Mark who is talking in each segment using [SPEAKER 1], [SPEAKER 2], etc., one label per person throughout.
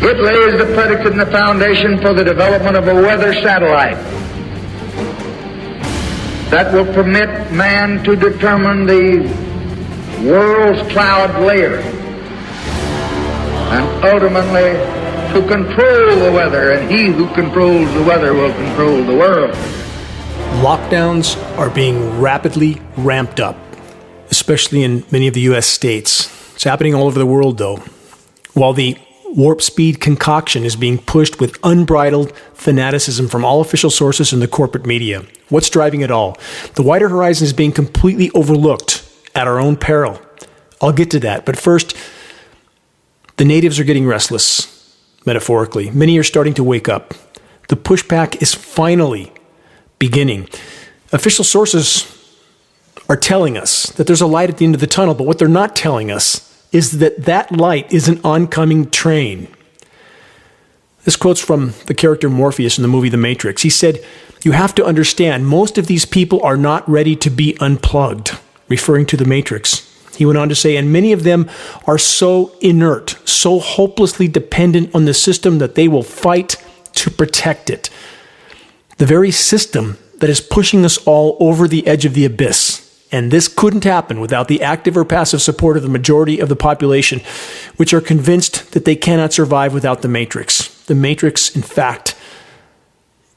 [SPEAKER 1] It lays the predicate and the foundation for the development of a weather satellite that will permit man to determine the world's cloud layer and ultimately to control the weather, and he who controls the weather will control the world.
[SPEAKER 2] Lockdowns are being rapidly ramped up, especially in many of the U.S. states. It's happening all over the world, though. While the warp speed concoction is being pushed with unbridled fanaticism from all official sources in the corporate media. What's driving it all? The wider horizon is being completely overlooked at our own peril. I'll get to that, but first, the natives are getting restless, metaphorically. Many are starting to wake up. The pushback is finally beginning. Official sources are telling us that there's a light at the end of the tunnel, but what they're not telling us is that that light is an oncoming train. This quote's from the character Morpheus in the movie The Matrix. He said, "You have to understand, most of these people are not ready to be unplugged," referring to the Matrix. He went on to say, "And many of them are so inert, so hopelessly dependent on the system that they will fight to protect it. The very system that is pushing us all over the edge of the abyss. And this couldn't happen without the active or passive support of the majority of the population, which are convinced that they cannot survive without the Matrix. The Matrix, in fact,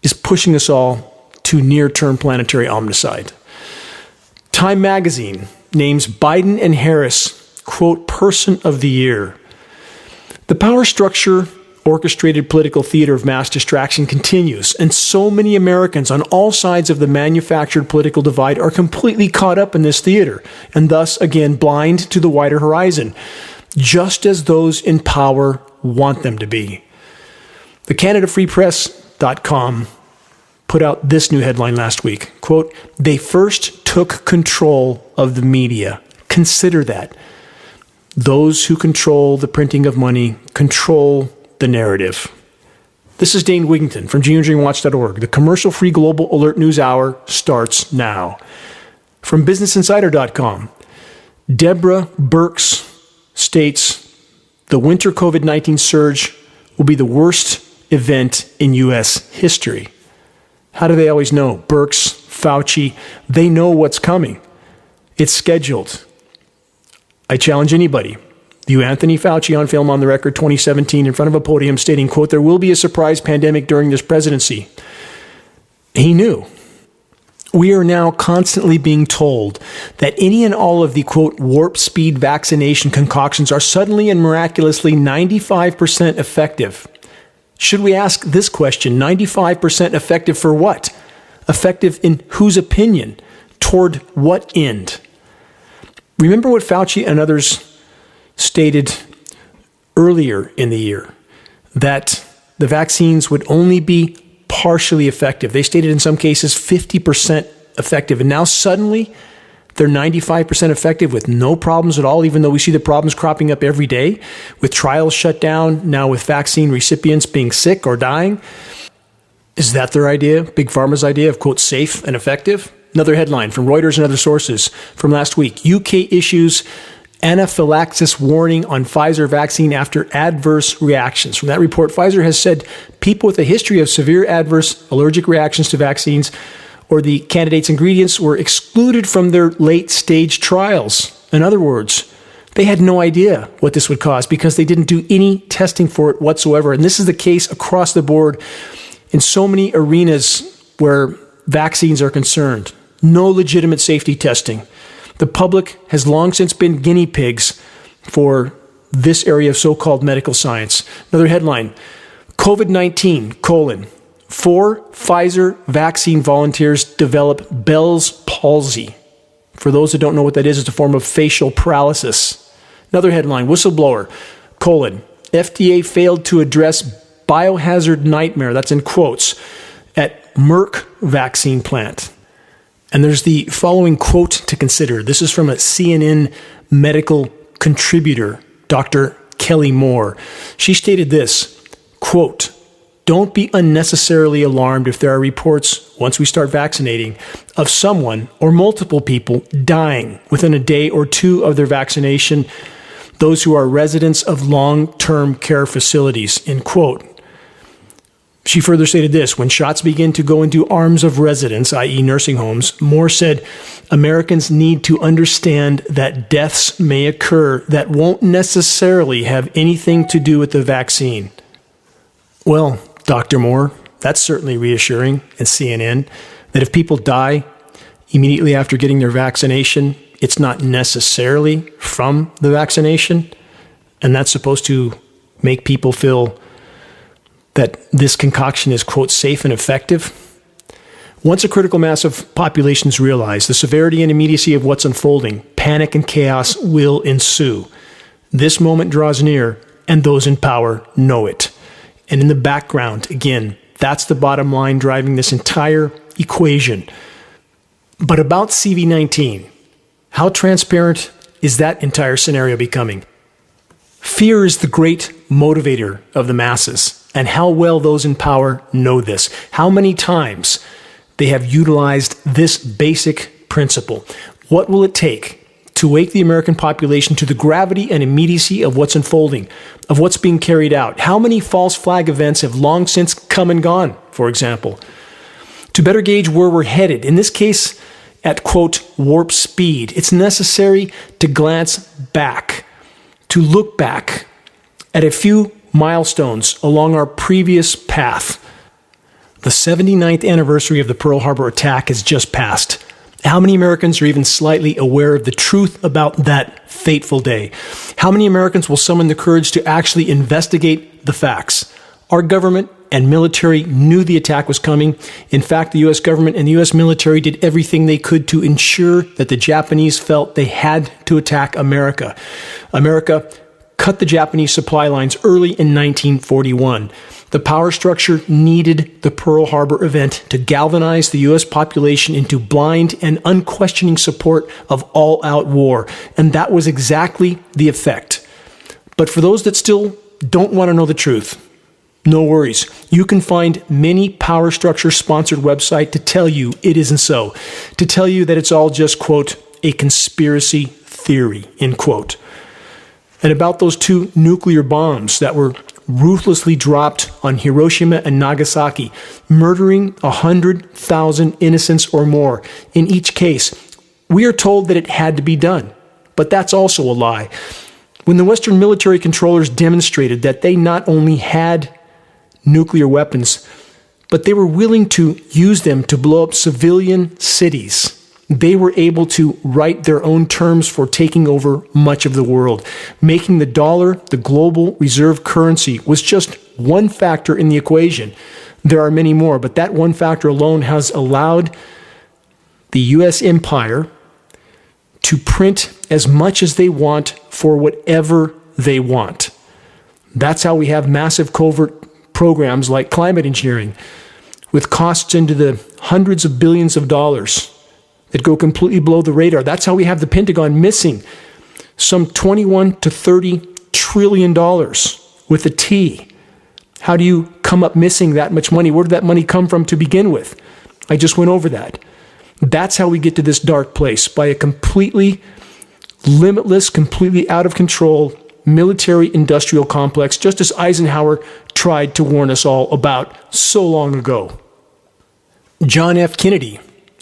[SPEAKER 2] is pushing us all to near-term planetary omnicide." Time magazine names Biden and Harris, quote, "person of the year." The power structure orchestrated political theater of mass distraction continues, and so many Americans on all sides of the manufactured political divide are completely caught up in this theater, and thus, again, blind to the wider horizon, just as those in power want them to be. The CanadaFreePress.com put out this new headline last week, quote, "They first took control of the media." Consider that. Those who control the printing of money control the narrative. This is Dane Wigington from Geoengineeringwatch.org. The commercial-free global alert news hour starts now. From BusinessInsider.com, Deborah Birx states the winter COVID-19 surge will be the worst event in U.S. history. How do they always know? Birx, Fauci, they know what's coming. It's scheduled. I challenge anybody. You, Anthony Fauci, on film on the record 2017 in front of a podium stating, quote, "There will be a surprise pandemic during this presidency." He knew. We are now constantly being told that any and all of the, quote, "warp speed vaccination concoctions are suddenly and miraculously 95% effective." Should we ask this question, 95% effective for what? Effective in whose opinion? Toward what end? Remember what Fauci and others stated earlier in the year, that the vaccines would only be partially effective. They stated in some cases 50% effective, and now suddenly they're 95% effective with no problems at all, even though we see the problems cropping up every day, with trials shut down, now with vaccine recipients being sick or dying. Is that their idea, Big Pharma's idea of, quote, "safe and effective"? Another headline from Reuters and other sources from last week. UK issues anaphylaxis warning on Pfizer vaccine after adverse reactions. From that report, Pfizer has said people with a history of severe adverse allergic reactions to vaccines or the candidate's ingredients were excluded from their late-stage trials. In other words, they had no idea what this would cause because they didn't do any testing for it whatsoever. And this is the case across the board in so many arenas where vaccines are concerned. No legitimate safety testing. The public has long since been guinea pigs for this area of so-called medical science. Another headline, COVID-19, 4 Pfizer vaccine volunteers develop Bell's palsy. For those that don't know what that is, it's a form of facial paralysis. Another headline, whistleblower, FDA failed to address biohazard nightmare, that's in quotes, at Merck vaccine plant. And there's the following quote to consider. This is from a CNN medical contributor, Dr. Kelly Moore. She stated this, quote, "Don't be unnecessarily alarmed if there are reports, once we start vaccinating, of someone or multiple people dying within a day or two of their vaccination. those who are residents of long-term care facilities, end quote. She further stated this: when shots begin to go into arms of residents, i.e. nursing homes, Moore said, Americans need to understand that deaths may occur that won't necessarily have anything to do with the vaccine. Well, Dr. Moore, that's certainly reassuring, and CNN, that if people die immediately after getting their vaccination, it's not necessarily from the vaccination, and that's supposed to make people feel that this concoction is, quote, safe and effective. Once a critical mass of populations realize the severity and immediacy of what's unfolding, panic and chaos will ensue. This moment draws near, and those in power know it. And in the background, again, that's the bottom line driving this entire equation. But about CV-19, how transparent is that entire scenario becoming? Fear is the great motivator of the masses, and how well those in power know this. How many times they have utilized this basic principle. What will it take to wake the American population to the gravity and immediacy of what's unfolding, of what's being carried out? How many false flag events have long since come and gone, for example? To better gauge where we're headed, in this case, at, quote, warp speed, it's necessary to glance back, to look back at a few milestones along our previous path. The 79th anniversary of the Pearl Harbor attack has just passed. How many Americans are even slightly aware of the truth about that fateful day? How many Americans will summon the courage to actually investigate the facts? Our government and military knew the attack was coming. In fact, the U.S. government and the U.S. military did everything they could to ensure that the Japanese felt they had to attack America. America cut the Japanese supply lines early in 1941. The power structure needed the Pearl Harbor event to galvanize the U.S. population into blind and unquestioning support of all-out war. And that was exactly the effect. But for those that still don't want to know the truth, no worries. You can find many power structure-sponsored websites to tell you it isn't so, to tell you that it's all just, quote, a conspiracy theory, end quote. And about those 2 nuclear bombs that were ruthlessly dropped on Hiroshima and Nagasaki, murdering 100,000 innocents or more. In each case, we are told that it had to be done, but that's also a lie. When the Western military controllers demonstrated that they not only had nuclear weapons, but they were willing to use them to blow up civilian cities, they were able to write their own terms for taking over much of the world. Making the dollar the global reserve currency was just one factor in the equation. There are many more, but that one factor alone has allowed the U.S. empire to print as much as they want for whatever they want. That's how we have massive covert programs like climate engineering, with costs into the hundreds of billions of dollars that go completely below the radar. That's how we have the Pentagon missing some $21 to $30 trillion with a T. How do you come up missing that much money? Where did that money come from to begin with? I just went over that. That's how we get to this dark place, by a completely limitless, completely out of control military-industrial complex, just as Eisenhower tried to warn us all about so long ago. John F. Kennedy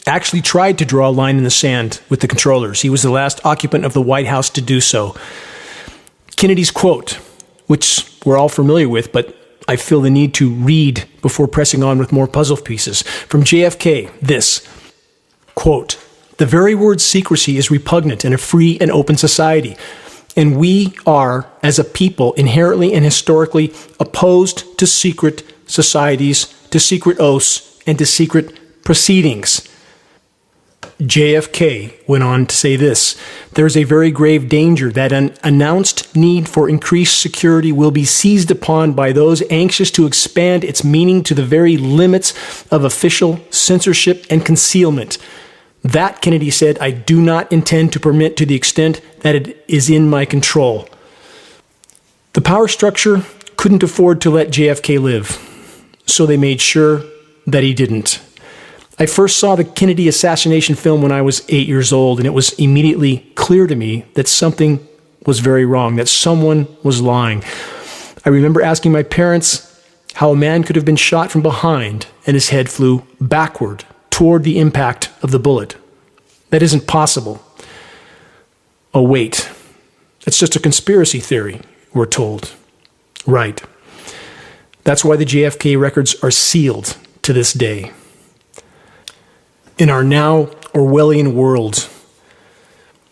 [SPEAKER 2] actually tried to draw a line in the sand with the controllers. He was the last occupant of the White House to do so. Kennedy's quote, which we're all familiar with, but I feel the need to read before pressing on with more puzzle pieces. From JFK, this, quote, "The very word secrecy is repugnant in a free and open society, and we are, as a people, inherently and historically opposed to secret societies, to secret oaths, and to secret proceedings." JFK went on to say this: "There is a very grave danger that an announced need for increased security will be seized upon by those anxious to expand its meaning to the very limits of official censorship and concealment. That," Kennedy said, "I do not intend to permit to the extent that it is in my control." The power structure couldn't afford to let JFK live, so they made sure that he didn't. I first saw the Kennedy assassination film when I was 8 years old, and it was immediately clear to me that something was very wrong, that someone was lying. I remember asking my parents how a man could have been shot from behind and his head flew backward toward the impact of the bullet. That isn't possible. Oh, wait. It's just a conspiracy theory, we're told. Right. That's why the JFK records are sealed to this day. In our now Orwellian world,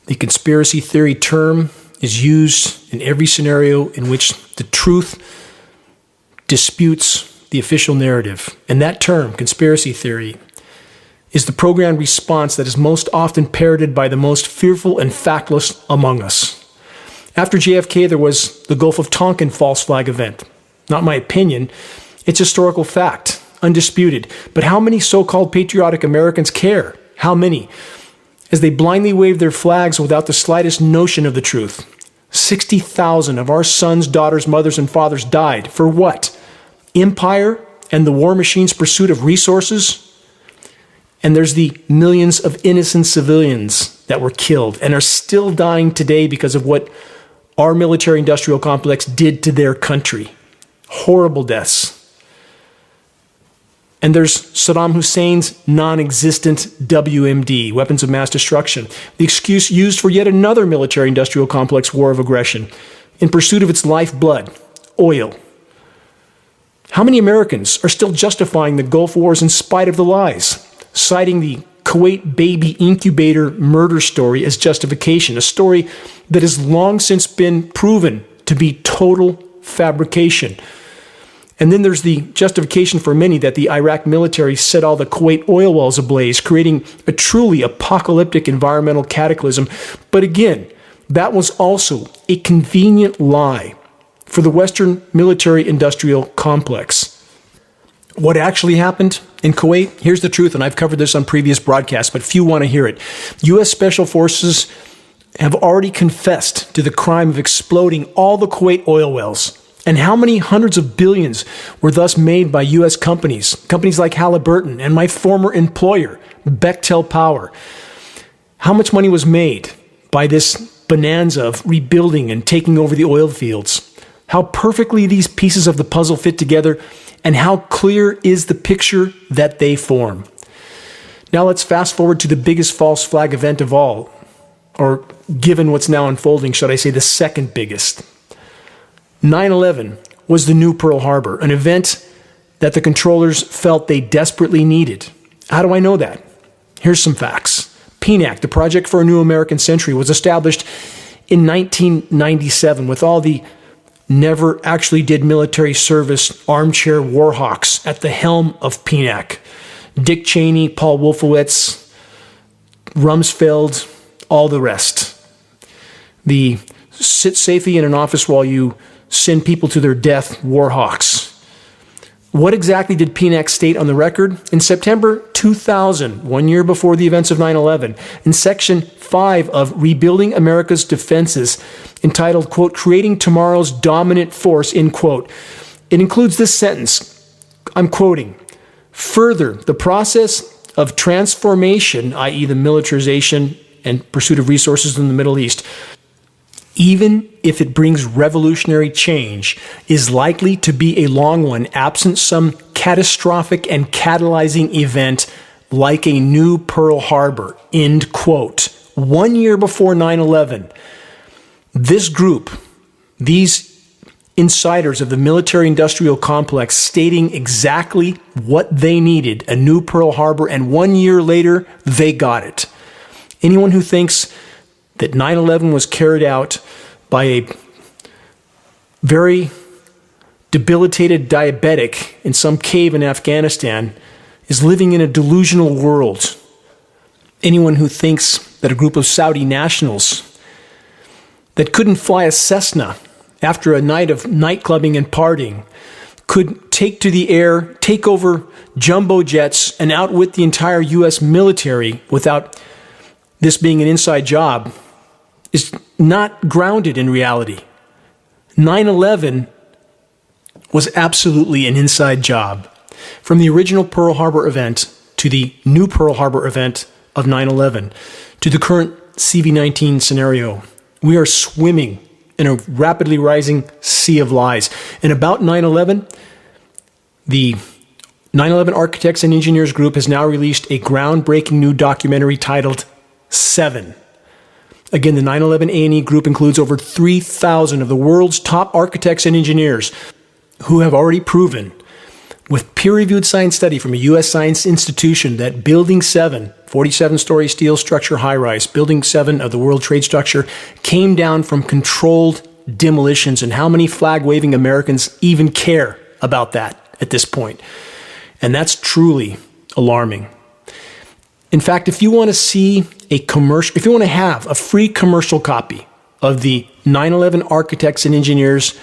[SPEAKER 2] the conspiracy theory term is used in every scenario in which the truth disputes the official narrative. And that term, conspiracy theory, is the programmed response that is most often parroted by the most fearful and factless among us. After JFK, there was the Gulf of Tonkin false flag event. Not my opinion, it's historical fact, undisputed. But how many so-called patriotic Americans care? How many? As they blindly wave their flags without the slightest notion of the truth. 60,000 of our sons, daughters, mothers, and fathers died. For what? Empire and the war machine's pursuit of resources? And there's the millions of innocent civilians that were killed and are still dying today because of what our military-industrial complex did to their country. Horrible deaths. And there's Saddam Hussein's non-existent WMD, weapons of mass destruction, the excuse used for yet another military-industrial complex war of aggression in pursuit of its lifeblood, oil. How many Americans are still justifying the Gulf Wars in spite of the lies, citing the Kuwait baby incubator murder story as justification, a story that has long since been proven to be total fabrication? And then there's the justification for many that the Iraq military set all the Kuwait oil wells ablaze, creating a truly apocalyptic environmental cataclysm. But again, that was also a convenient lie for the Western military-industrial complex. What actually happened in Kuwait? Here's the truth, and I've covered this on previous broadcasts, but few want to hear it. U.S. Special Forces have already confessed to the crime of exploding all the Kuwait oil wells. And how many hundreds of billions were thus made by U.S. companies like Halliburton and my former employer, Bechtel Power? How much money was made by this bonanza of rebuilding and taking over the oil fields? How perfectly these pieces of the puzzle fit together, and how clear is the picture that they form. Now let's fast forward to the biggest false flag event of all, or given what's now unfolding, should I say the second biggest. 9/11 was the new Pearl Harbor, an event that the controllers felt they desperately needed. How do I know that? Here's some facts. PNAC, the Project for a New American Century, was established in 1997 with all the never actually did military service armchair war hawks at the helm of PNAC. Dick Cheney, Paul Wolfowitz, Rumsfeld, all the rest. The sit safely in an office while you send people to their death war hawks. What exactly did PNAC state on the record? In September 2000, 1 year before the events of 9/11, in Section 5 of Rebuilding America's Defenses, entitled, quote, Creating Tomorrow's Dominant Force, end quote, it includes this sentence, I'm quoting, further, the process of transformation, i.e. the militarization and pursuit of resources in the Middle East, even if it brings revolutionary change, is likely to be a long one, absent some catastrophic and catalyzing event like a new Pearl Harbor, end quote. 1 year before 9/11, this group, these insiders of the military-industrial complex stating exactly what they needed, a new Pearl Harbor, and 1 year later, they got it. Anyone who thinks that 9/11 was carried out by a very debilitated diabetic in some cave in Afghanistan is living in a delusional world. Anyone who thinks that a group of Saudi nationals that couldn't fly a Cessna after a night of nightclubbing and partying could take to the air, take over jumbo jets, and outwit the entire U.S. military without this being an inside job is not grounded in reality. 9/11 was absolutely an inside job. From the original Pearl Harbor event to the new Pearl Harbor event of 9/11 to the current CV-19 scenario, We are swimming in a rapidly rising sea of lies. And about 9/11, the 9/11 Architects and Engineers Group has now released a groundbreaking new documentary titled 7. Again, the 9/11 A&E Group includes over 3,000 of the world's top architects and engineers who have already proven with peer-reviewed science study from a U.S. science institution that Building 7, 47-story steel structure high-rise, Building 7 of the World Trade Structure, came down from controlled demolitions. And how many flag-waving Americans even care about that at this point? And that's truly alarming. In fact, if you want to see a commercial, if you want to have a free commercial copy of the 9/11 Architects and Engineers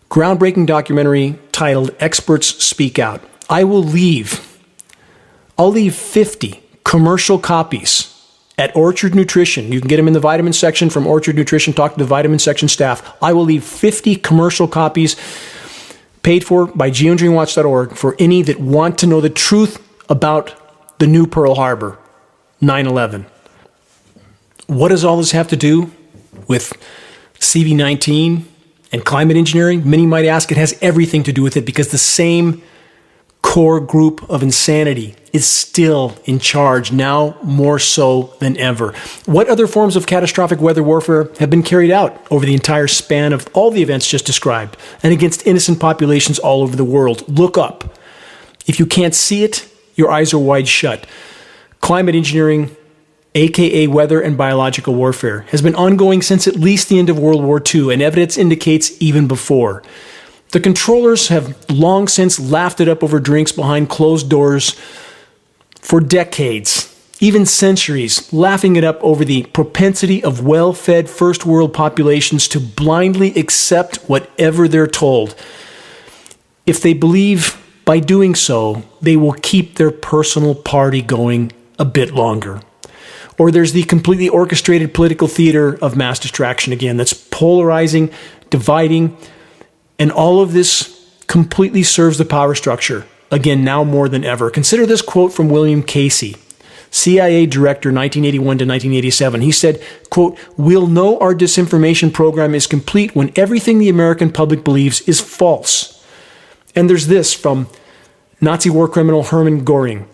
[SPEAKER 2] groundbreaking documentary titled Experts Speak Out, I'll leave 50 commercial copies at Orchard Nutrition. You can get them in the vitamin section from Orchard Nutrition. Talk to the vitamin section staff. I will leave 50 commercial copies paid for by geoengineeringwatch.org for any that want to know the truth about the new Pearl Harbor, 9/11. What does all this have to do with CV-19 and climate engineering? Many might ask. It has everything to do with it, because the same core group of insanity is still in charge, now more so than ever. What other forms of catastrophic weather warfare have been carried out over the entire span of all the events just described and against innocent populations all over the world? Look up. If you can't see it, your eyes are wide shut. Climate engineering, aka weather and biological warfare, has been ongoing since at least the end of World War II, and evidence indicates even before. The controllers have long since laughed it up over drinks behind closed doors for decades, even centuries, laughing it up over the propensity of well-fed first world populations to blindly accept whatever they're told. If they believe by doing so, they will keep their personal party going a bit longer. Or there's the completely orchestrated political theater of mass distraction again, that's polarizing, dividing, and all of this completely serves the power structure, again, now more than ever. Consider this quote from William Casey, CIA director, 1981 to 1987. He said, quote, "We'll know our disinformation program is complete when everything the American public believes is false." And there's this from Nazi war criminal Hermann Göring,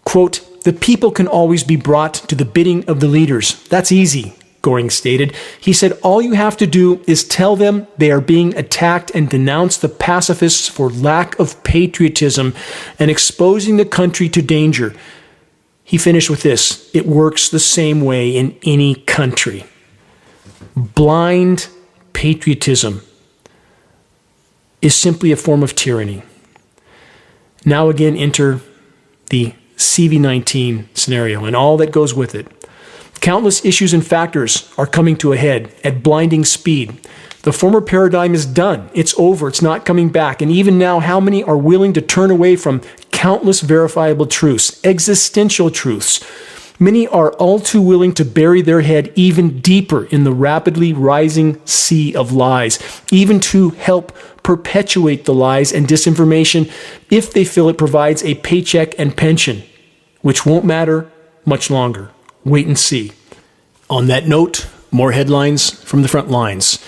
[SPEAKER 2] quote, "The people can always be brought to the bidding of the leaders. That's easy," Göring stated. He said, "All you have to do is tell them they are being attacked and denounce the pacifists for lack of patriotism and exposing the country to danger." He finished with this: "It works the same way in any country." Blind patriotism is simply a form of tyranny. Now again, enter the CV-19 scenario and all that goes with it. Countless issues and factors are coming to a head at blinding speed. The former paradigm is done. It's over. It's not coming back. And even now, how many are willing to turn away from countless verifiable truths, existential truths? Many are all too willing to bury their head even deeper in the rapidly rising sea of lies, even to help perpetuate the lies and disinformation if they feel it provides a paycheck and pension, which won't matter much longer. Wait and see. On that note, more headlines from the front lines.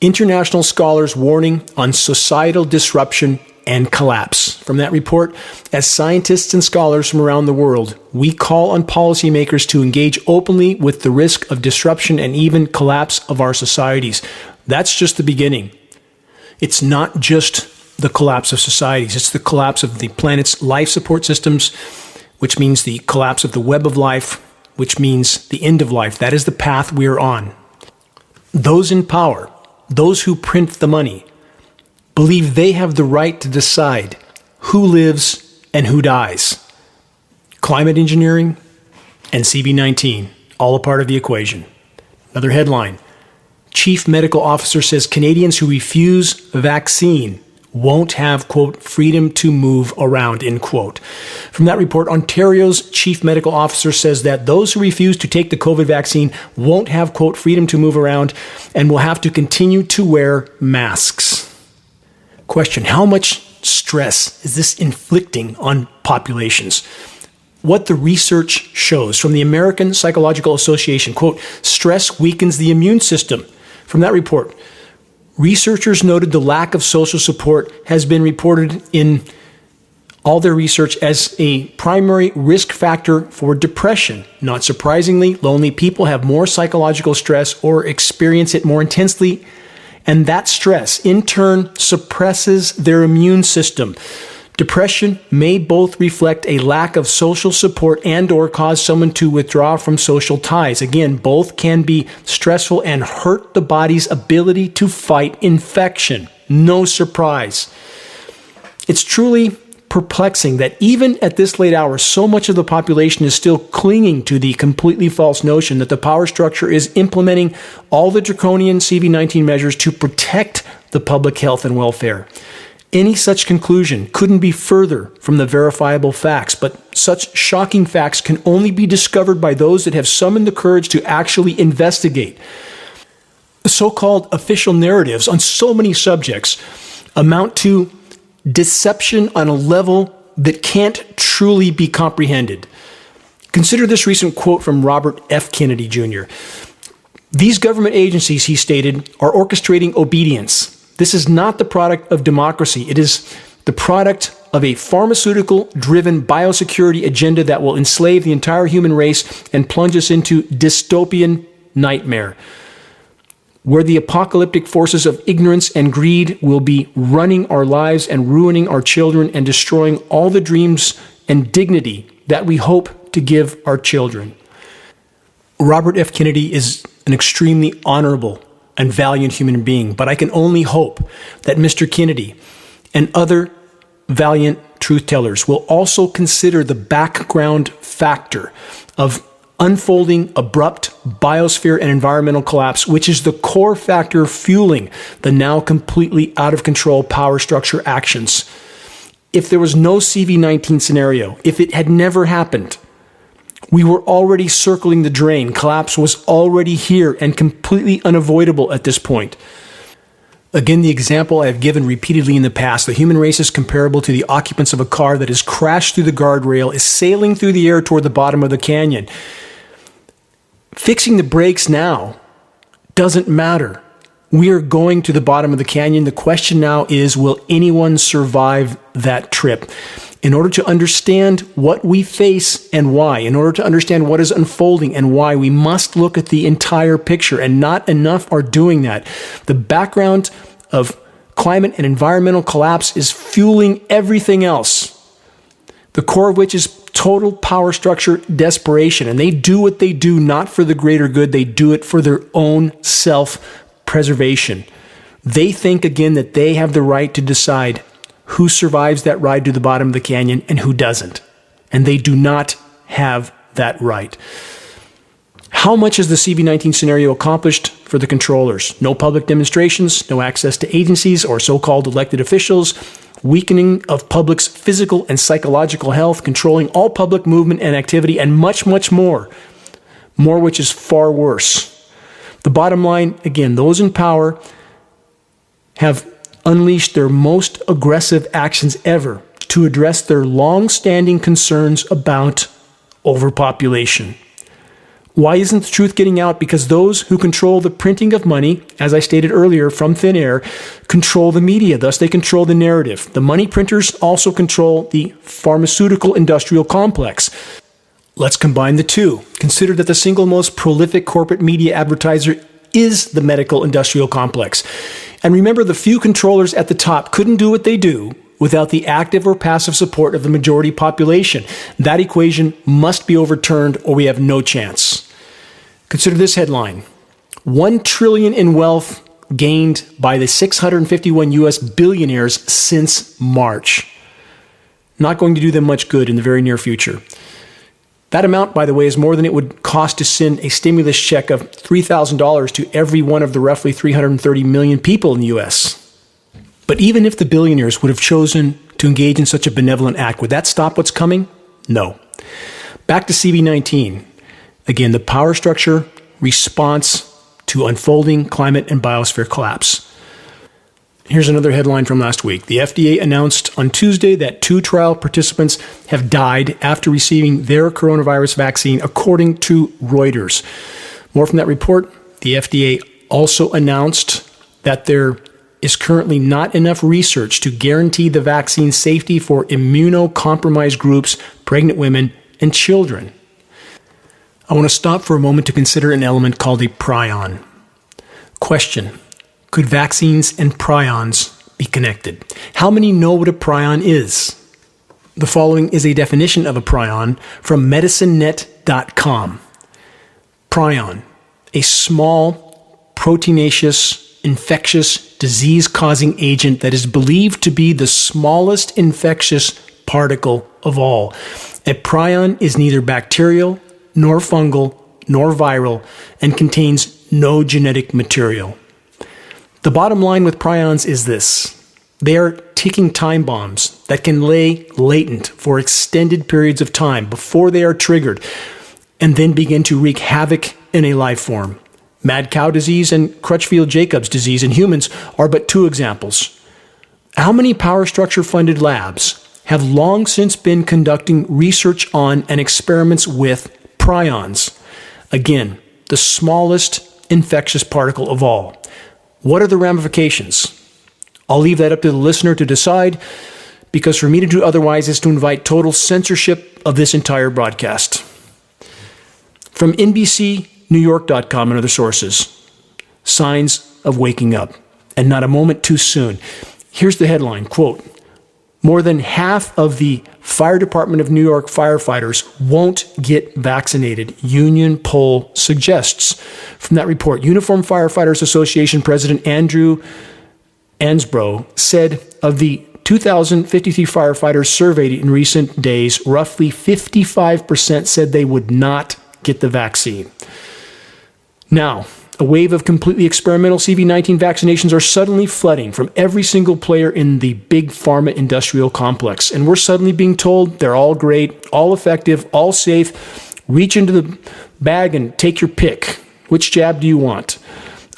[SPEAKER 2] International scholars warning on societal disruption and collapse. From that report, as scientists and scholars from around the world, we call on policymakers to engage openly with the risk of disruption and even collapse of our societies. That's just the beginning. It's not just the collapse of societies. It's the collapse of the planet's life support systems, which means the collapse of the web of life, which means the end of life. That is the path we are on. Those in power, those who print the money, believe they have the right to decide who lives and who dies. Climate engineering and CV-19, all a part of the equation. Another headline: Chief Medical Officer says Canadians who refuse vaccine won't have, quote, freedom to move around, end quote. From that report, Ontario's Chief Medical Officer says that those who refuse to take the COVID vaccine won't have, quote, freedom to move around and will have to continue to wear masks. Question: how much stress is this inflicting on populations? what the research shows from the American Psychological Association. Quote, stress weakens the immune system. From that report, researchers noted the lack of social support has been reported in all their research as a primary risk factor for depression. Not surprisingly, lonely people have more psychological stress or experience it more intensely, and that stress, in turn, suppresses their immune system. Depression may both reflect a lack of social support and or cause someone to withdraw from social ties. Again, both can be stressful and hurt the body's ability to fight infection. No surprise. It's truly perplexing that even at this late hour, so much of the population is still clinging to the completely false notion that the power structure is implementing all the draconian CV-19 measures to protect the public health and welfare. Any such conclusion couldn't be further from the verifiable facts, but such shocking facts can only be discovered by those that have summoned the courage to actually investigate. The so-called official narratives on so many subjects amount to deception on a level that can't truly be comprehended. Consider this recent quote from Robert F. Kennedy Jr. These government agencies, he stated, are orchestrating obedience. This is not the product of democracy. It is the product of a pharmaceutical-driven biosecurity agenda that will enslave the entire human race and plunge us into dystopian nightmare, where the apocalyptic forces of ignorance and greed will be running our lives and ruining our children and destroying all the dreams and dignity that we hope to give our children. Robert F. Kennedy is an extremely honorable and valiant human being, but I can only hope that Mr. Kennedy and other valiant truth tellers will also consider the background factor of unfolding abrupt biosphere and environmental collapse, which is the core factor fueling the now completely out of control power structure actions. If there was no CV-19 scenario, if it had never happened, we were already circling the drain. Collapse was already here and completely unavoidable at this point. Again, the example I have given repeatedly in the past, the human race is comparable to the occupants of a car that has crashed through the guardrail, is sailing through the air toward the bottom of the canyon. Fixing the brakes now doesn't matter. We are going to the bottom of the canyon. The question now is, will anyone survive that trip? In order to understand what we face and why, in order to understand what is unfolding and why, we must look at the entire picture, and not enough are doing that. The background of climate and environmental collapse is fueling everything else, the core of which is total power structure desperation. And they do what they do not for the greater good, they do it for their own self-preservation. They think, again, that they have the right to decide who survives that ride to the bottom of the canyon and who doesn't. And they do not have that right. How much has the CV-19 scenario accomplished for the controllers? No public demonstrations, no access to agencies or so-called elected officials, weakening of public's physical and psychological health, controlling all public movement and activity, and much, much more. More which is far worse. The bottom line, again, those in power have unleashed their most aggressive actions ever to address their long-standing concerns about overpopulation. Why isn't the truth getting out? Because those who control the printing of money, as I stated earlier, from thin air, control the media. Thus, they control the narrative. The money printers also control the pharmaceutical industrial complex. Let's combine the two. Consider that the single most prolific corporate media advertiser is the medical industrial complex. And remember, the few controllers at the top couldn't do what they do without the active or passive support of the majority population. That equation must be overturned or we have no chance. Consider this headline: $1 trillion in wealth gained by the 651 U.S. billionaires since March. Not going to do them much good in the very near future. That amount, by the way, is more than it would cost to send a stimulus check of $3,000 to every one of the roughly 330 million people in the U.S. But even if the billionaires would have chosen to engage in such a benevolent act, would that stop what's coming? No. Back to CV-19. Again, the power structure response to unfolding climate and biosphere collapse. Here's another headline from last week. The FDA announced on Tuesday that 2 trial participants have died after receiving their coronavirus vaccine, according to Reuters. More from that report. The FDA also announced that there is currently not enough research to guarantee the vaccine's safety for immunocompromised groups, pregnant women, and children. I want to stop for a moment to consider an element called a prion. Question: could vaccines and prions be connected? How many know what a prion is? The following is a definition of a prion from medicinenet.com. Prion, a small, proteinaceous, infectious, disease-causing agent that is believed to be the smallest infectious particle of all. A prion is neither bacterial, nor fungal, nor viral, and contains no genetic material. The bottom line with prions is this: they are ticking time bombs that can lay latent for extended periods of time before they are triggered and then begin to wreak havoc in a life form. Mad cow disease and Crutchfield-Jacobs disease in humans are but 2 examples. How many power structure funded labs have long since been conducting research on and experiments with prions? Again, the smallest infectious particle of all. What are the ramifications? I'll leave that up to the listener to decide, because for me to do otherwise is to invite total censorship of this entire broadcast. From NBCNewYork.com and other sources, signs of waking up, and not a moment too soon. Here's the headline, quote, "More than half of the Fire Department of New York firefighters won't get vaccinated, union poll suggests." From that report, Uniform Firefighters Association President Andrew Ansbro said of the 2,053 firefighters surveyed in recent days, roughly 55% said they would not get the vaccine. Now, a wave of completely experimental CV-19 vaccinations are suddenly flooding from every single player in the big pharma industrial complex. And we're suddenly being told they're all great, all effective, all safe. Reach into the bag and take your pick. Which jab do you want?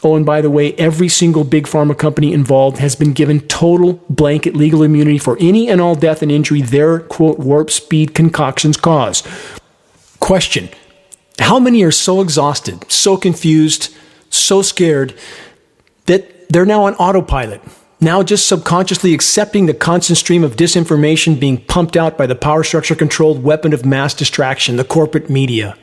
[SPEAKER 2] Oh, and by the way, every single big pharma company involved has been given total blanket legal immunity for any and all death and injury their, quote, warp speed concoctions cause. Question: how many are so exhausted, so confused, so scared that they're now on autopilot, now just subconsciously accepting the constant stream of disinformation being pumped out by the power structure-controlled weapon of mass distraction, the corporate media?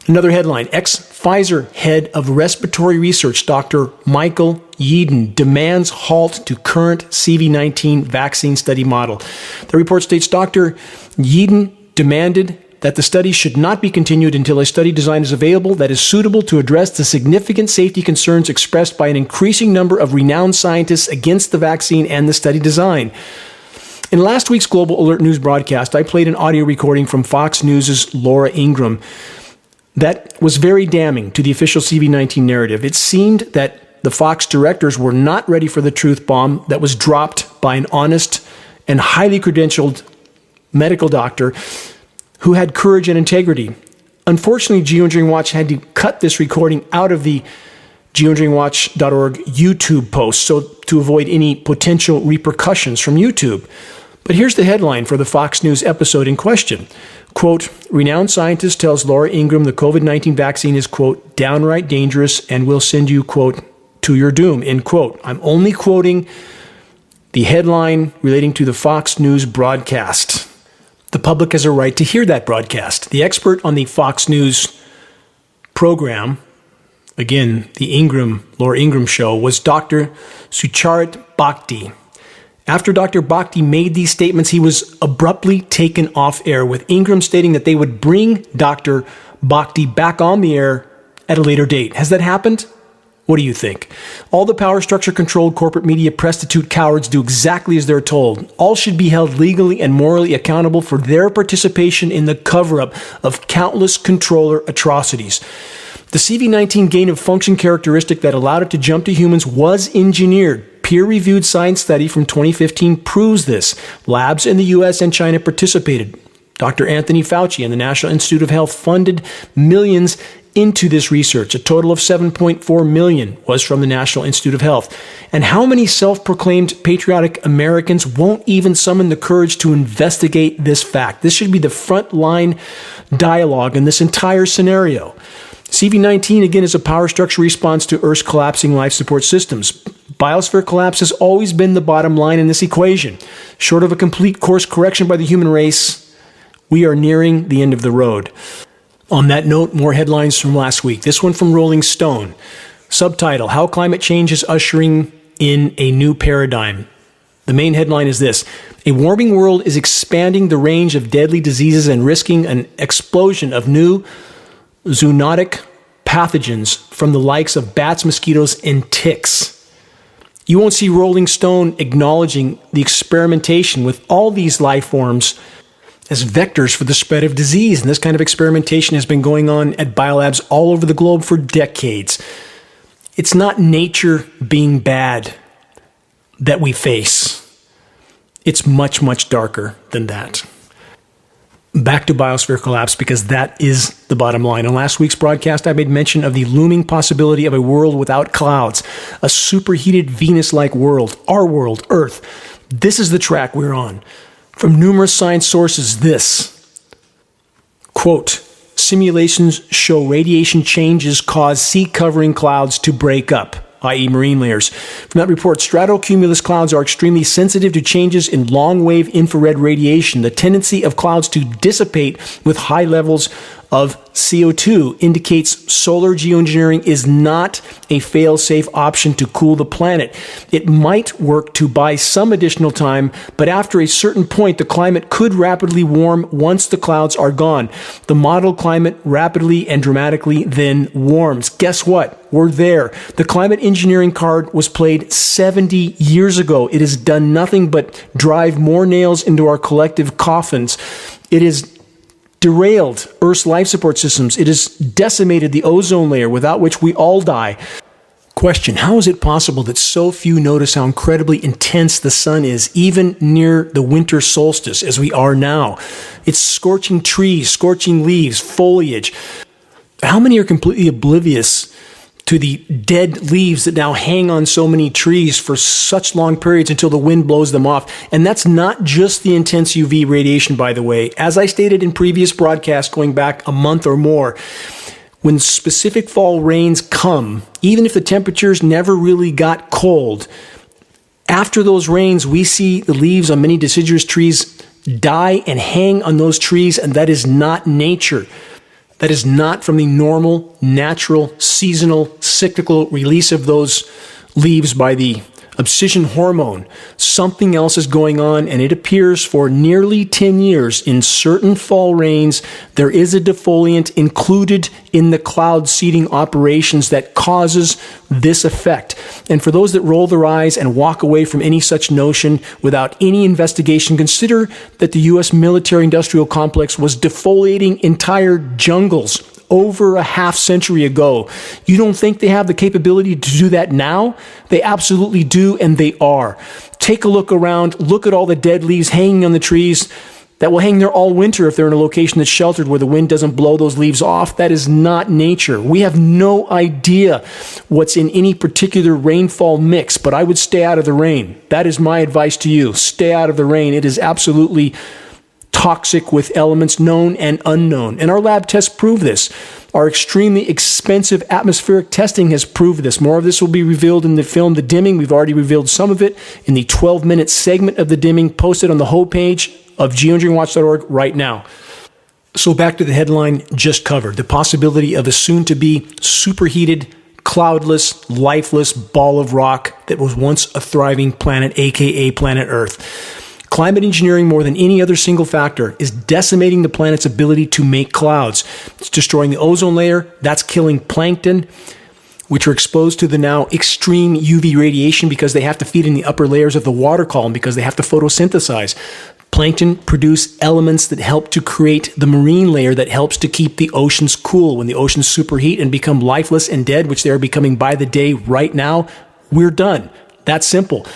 [SPEAKER 2] Another headline: ex-Pfizer head of respiratory research, Dr. Michael Yeadon, demands halt to current CV-19 vaccine study model. The report states Dr. Yeadon demanded that the study should not be continued until a study design is available that is suitable to address the significant safety concerns expressed by an increasing number of renowned scientists against the vaccine and the study design. In last week's Global Alert News broadcast, I played an audio recording from Fox News' Laura Ingraham that was very damning to the official CV-19 narrative. It seemed that the Fox directors were not ready for the truth bomb that was dropped by an honest and highly credentialed medical doctor who had courage and integrity. Unfortunately, Geoengineering Watch had to cut this recording out of the geoengineeringwatch.org YouTube post so to avoid any potential repercussions from YouTube. But here's the headline for the Fox News episode in question. Quote, renowned scientist tells Laura Ingraham the COVID-19 vaccine is, quote, downright dangerous and will send you, quote, to your doom, end quote. I'm only quoting the headline relating to the Fox News broadcast. The public has a right to hear that broadcast. The expert on the Fox News program, again, the Laura Ingraham show, was Dr. Sucharit Bhakti. After Dr. Bhakti made these statements, he was abruptly taken off air, with Ingraham stating that they would bring Dr. Bhakti back on the air at a later date. Has that happened? What do you think? All the power structure-controlled corporate media prostitute cowards do exactly as they're told. All should be held legally and morally accountable for their participation in the cover-up of countless controller atrocities. The CV-19 gain-of-function characteristic that allowed it to jump to humans was engineered. Peer-reviewed science study from 2015 proves this. Labs in the US and China participated. Dr. Anthony Fauci and the National Institute of Health funded millions into this research. A total of 7.4 million was from the National Institute of Health. And how many self-proclaimed patriotic Americans won't even summon the courage to investigate this fact? This should be the front-line dialogue in this entire scenario. CV-19, again, is a power structure response to Earth's collapsing life support systems. Biosphere collapse has always been the bottom line in this equation. Short of a complete course correction by the human race, we are nearing the end of the road. On that note, more headlines from last week. This one from Rolling Stone. Subtitle, How Climate Change is Ushering in a New Paradigm. The main headline is this: A warming world is expanding the range of deadly diseases and risking an explosion of new zoonotic pathogens from the likes of bats, mosquitoes, and ticks. You won't see Rolling Stone acknowledging the experimentation with all these life forms as vectors for the spread of disease. And this kind of experimentation has been going on at biolabs all over the globe for decades. It's not nature being bad that we face. It's much, much darker than that. Back to biosphere collapse, because that is the bottom line. On last week's broadcast, I made mention of the looming possibility of a world without clouds, a superheated Venus-like world, our world, Earth. This is the track we're on. From numerous science sources, this, quote, simulations show radiation changes cause sea-covering clouds to break up, i.e. marine layers. From that report, stratocumulus clouds are extremely sensitive to changes in long-wave infrared radiation. The tendency of clouds to dissipate with high levels of CO2 indicates solar geoengineering is not a fail-safe option to cool the planet. It might work to buy some additional time, but after a certain point, the climate could rapidly warm once the clouds are gone. The model climate rapidly and dramatically then warms. Guess what? We're there. The climate engineering card was played 70 years ago. It has done nothing but drive more nails into our collective coffins. It is derailed Earth's life support systems. It has decimated the ozone layer, without which we all die. Question: how is it possible that so few notice how incredibly intense the sun is, even near the winter solstice, as we are now? It's scorching trees, scorching leaves, foliage. How many are completely oblivious to the dead leaves that now hang on so many trees for such long periods until the wind blows them off? And that's not just the intense UV radiation, by the way. As I stated in previous broadcasts going back a month or more, when specific fall rains come, even if the temperatures never really got cold, after those rains, we see the leaves on many deciduous trees die and hang on those trees, and that is not nature. That is not from the normal, natural, seasonal, cyclical release of those leaves by the abscission hormone. Something else is going on, and it appears for nearly 10 years in certain fall rains, there is a defoliant included in the cloud seeding operations that causes this effect. And for those that roll their eyes and walk away from any such notion without any investigation, consider that the U.S. military-industrial complex was defoliating entire jungles over a half century ago. You don't think they have the capability to do that now? They absolutely do, and they are. Take a look around. Look at all the dead leaves hanging on the trees that will hang there all winter if they're in a location that's sheltered where the wind doesn't blow those leaves off. That is not nature. We have no idea what's in any particular rainfall mix, but I would stay out of the rain. That is my advice to you. Stay out of the rain. It is absolutely toxic with elements known and unknown. And our lab tests prove this. Our extremely expensive atmospheric testing has proved this. More of this will be revealed in the film The Dimming. We've already revealed some of it in the 12-minute segment of The Dimming posted on the homepage of geoengineeringwatch.org right now. So back to the headline just covered. The possibility of a soon-to-be superheated, cloudless, lifeless ball of rock that was once a thriving planet, aka planet Earth. Climate engineering, more than any other single factor, is decimating the planet's ability to make clouds. It's destroying the ozone layer. That's killing plankton, which are exposed to the now extreme UV radiation because they have to feed in the upper layers of the water column because they have to photosynthesize. Plankton produce elements that help to create the marine layer that helps to keep the oceans cool. When the oceans superheat and become lifeless and dead, which they are becoming by the day right now, we're done. That's simple.